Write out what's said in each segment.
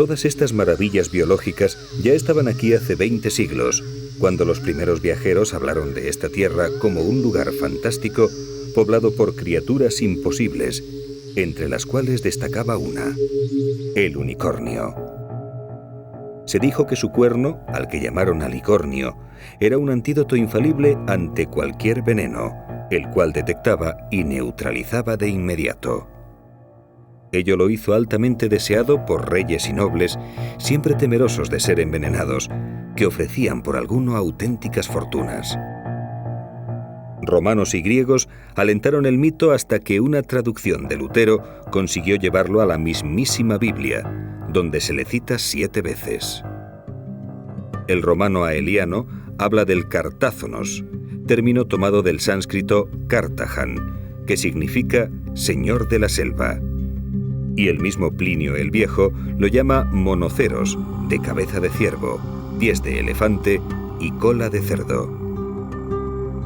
Todas estas maravillas biológicas ya estaban aquí hace 20 siglos, cuando los primeros viajeros hablaron de esta tierra como un lugar fantástico poblado por criaturas imposibles, entre las cuales destacaba una: el unicornio. Se dijo que su cuerno, al que llamaron alicornio, era un antídoto infalible ante cualquier veneno, el cual detectaba y neutralizaba de inmediato. Ello lo hizo altamente deseado por reyes y nobles, siempre temerosos de ser envenenados, que ofrecían por alguno auténticas fortunas. Romanos y griegos alentaron el mito hasta que una traducción de Lutero consiguió llevarlo a la mismísima Biblia, donde se le cita 7 veces. El romano Aeliano habla del cartázonos, término tomado del sánscrito Cartajan, que significa señor de la selva. Y el mismo Plinio el Viejo lo llama monoceros, de cabeza de ciervo, pies de elefante y cola de cerdo.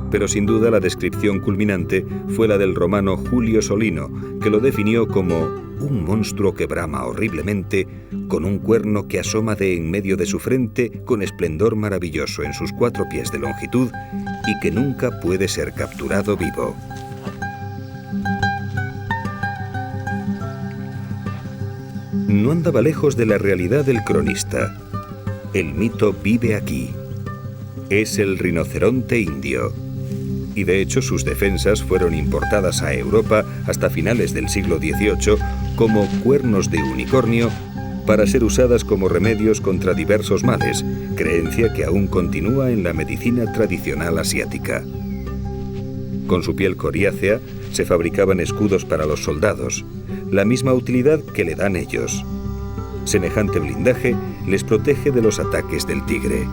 Pero sin duda la descripción culminante fue la del romano Julio Solino, que lo definió como un monstruo que brama horriblemente, con un cuerno que asoma de en medio de su frente con esplendor maravilloso en sus 4 pies de longitud y que nunca puede ser capturado vivo. No andaba lejos de la realidad del cronista. El mito vive aquí. Es el rinoceronte indio. Y de hecho sus defensas fueron importadas a Europa hasta finales del siglo XVIII como cuernos de unicornio para ser usadas como remedios contra diversos males, creencia que aún continúa en la medicina tradicional asiática. Con su piel coriácea se fabricaban escudos para los soldados, la misma utilidad que le dan ellos. Semejante blindaje les protege de los ataques del tigre.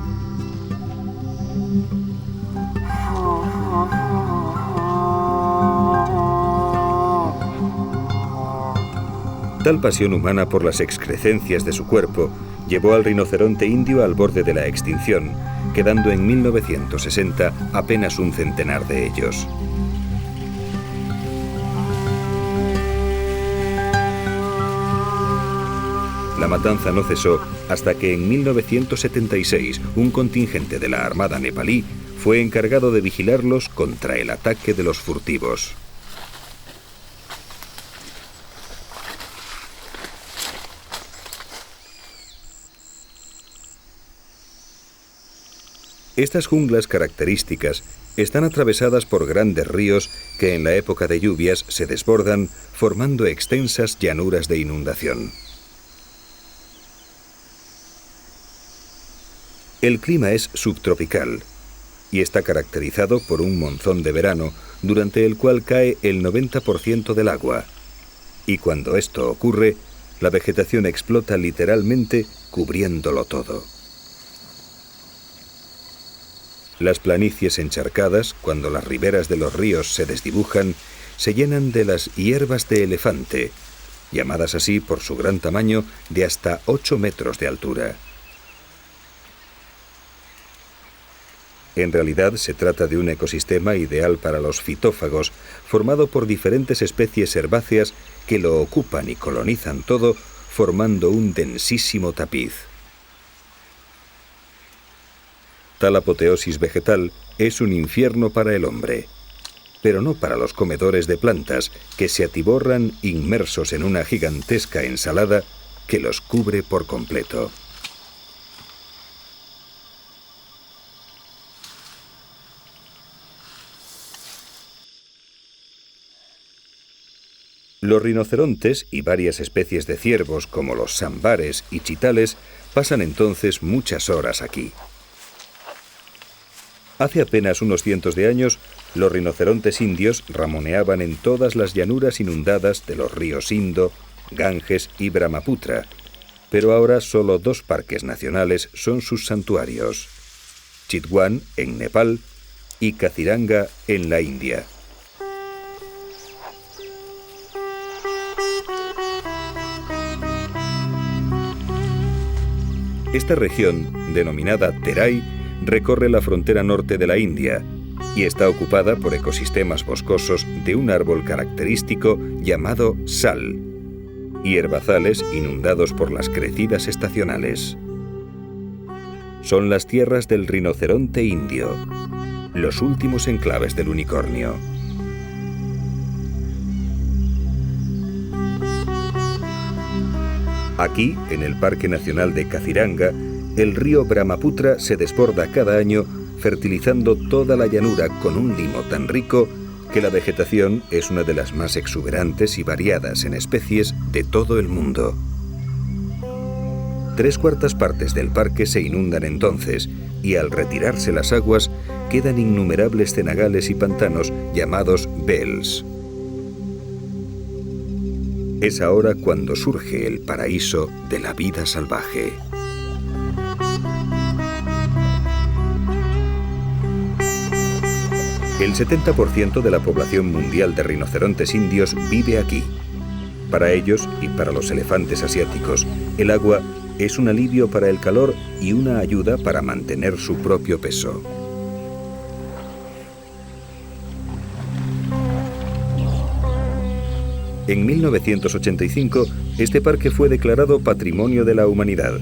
Tal pasión humana por las excrecencias de su cuerpo llevó al rinoceronte indio al borde de la extinción, quedando en 1960 apenas un centenar de ellos. La matanza no cesó hasta que en 1976 un contingente de la Armada nepalí fue encargado de vigilarlos contra el ataque de los furtivos. Estas junglas características están atravesadas por grandes ríos que en la época de lluvias se desbordan, formando extensas llanuras de inundación. El clima es subtropical y está caracterizado por un monzón de verano durante el cual cae el 90% del agua. Y cuando esto ocurre, la vegetación explota literalmente cubriéndolo todo. Las planicies encharcadas, cuando las riberas de los ríos se desdibujan, se llenan de las hierbas de elefante, llamadas así por su gran tamaño de hasta 8 metros de altura. En realidad se trata de un ecosistema ideal para los fitófagos, formado por diferentes especies herbáceas que lo ocupan y colonizan todo, formando un densísimo tapiz. Tal apoteosis vegetal es un infierno para el hombre, pero no para los comedores de plantas que se atiborran inmersos en una gigantesca ensalada que los cubre por completo. Los rinocerontes y varias especies de ciervos como los sambares y chitales pasan entonces muchas horas aquí. Hace apenas unos cientos de años, los rinocerontes indios ramoneaban en todas las llanuras inundadas de los ríos Indo, Ganges y Brahmaputra, pero ahora solo 2 parques nacionales son sus santuarios: Chitwan en Nepal y Kaziranga en la India. Esta región, denominada Terai, recorre la frontera norte de la India y está ocupada por ecosistemas boscosos de un árbol característico llamado sal. y herbazales inundados por las crecidas estacionales. Son las tierras del rinoceronte indio, los últimos enclaves del unicornio. Aquí, en el Parque Nacional de Kaziranga, el río Brahmaputra se desborda cada año, fertilizando toda la llanura con un limo tan rico que la vegetación es una de las más exuberantes y variadas en especies de todo el mundo. 3/4 partes del parque se inundan entonces y al retirarse las aguas quedan innumerables cenagales y pantanos llamados vels. Es ahora cuando surge el paraíso de la vida salvaje. El 70% de la población mundial de rinocerontes indios vive aquí. Para ellos y para los elefantes asiáticos, el agua es un alivio para el calor y una ayuda para mantener su propio peso. En 1985, este parque fue declarado Patrimonio de la Humanidad.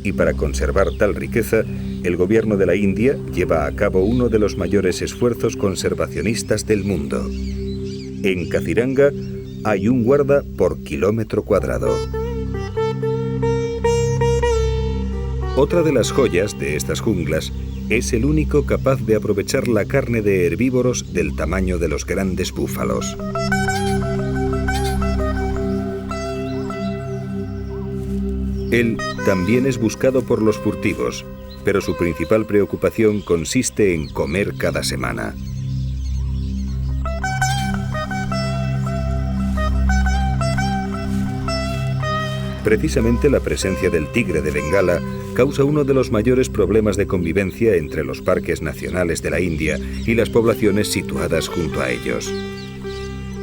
Y para conservar tal riqueza, el gobierno de la India lleva a cabo uno de los mayores esfuerzos conservacionistas del mundo. En Kaziranga hay un guarda por kilómetro cuadrado. Otra de las joyas de estas junglas es el único capaz de aprovechar la carne de herbívoros del tamaño de los grandes búfalos. Él también es buscado por los furtivos, pero su principal preocupación consiste en comer cada semana. Precisamente la presencia del tigre de Bengala causa uno de los mayores problemas de convivencia entre los parques nacionales de la India y las poblaciones situadas junto a ellos.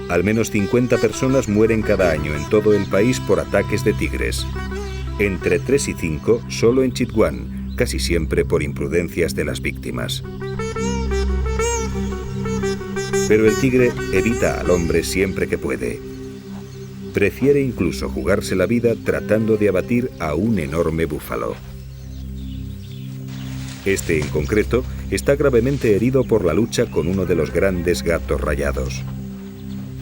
Al menos 50 personas mueren cada año en todo el país por ataques de tigres. Entre 3 y 5 solo en Chitwan, casi siempre por imprudencias de las víctimas. Pero el tigre evita al hombre siempre que puede. Prefiere incluso jugarse la vida tratando de abatir a un enorme búfalo. Este en concreto está gravemente herido por la lucha con uno de los grandes gatos rayados.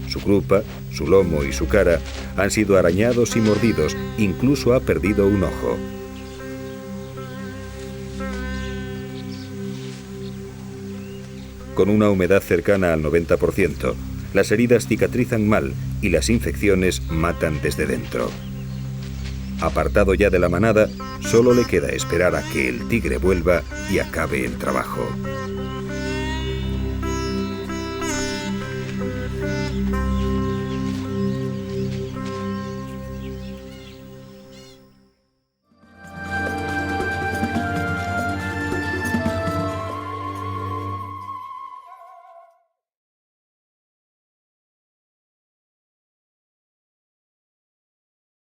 Su grupa, su lomo y su cara han sido arañados y mordidos, incluso ha perdido un ojo. Con una humedad cercana al 90%, las heridas cicatrizan mal y las infecciones matan desde dentro. Apartado ya de la manada, solo le queda esperar a que el tigre vuelva y acabe el trabajo.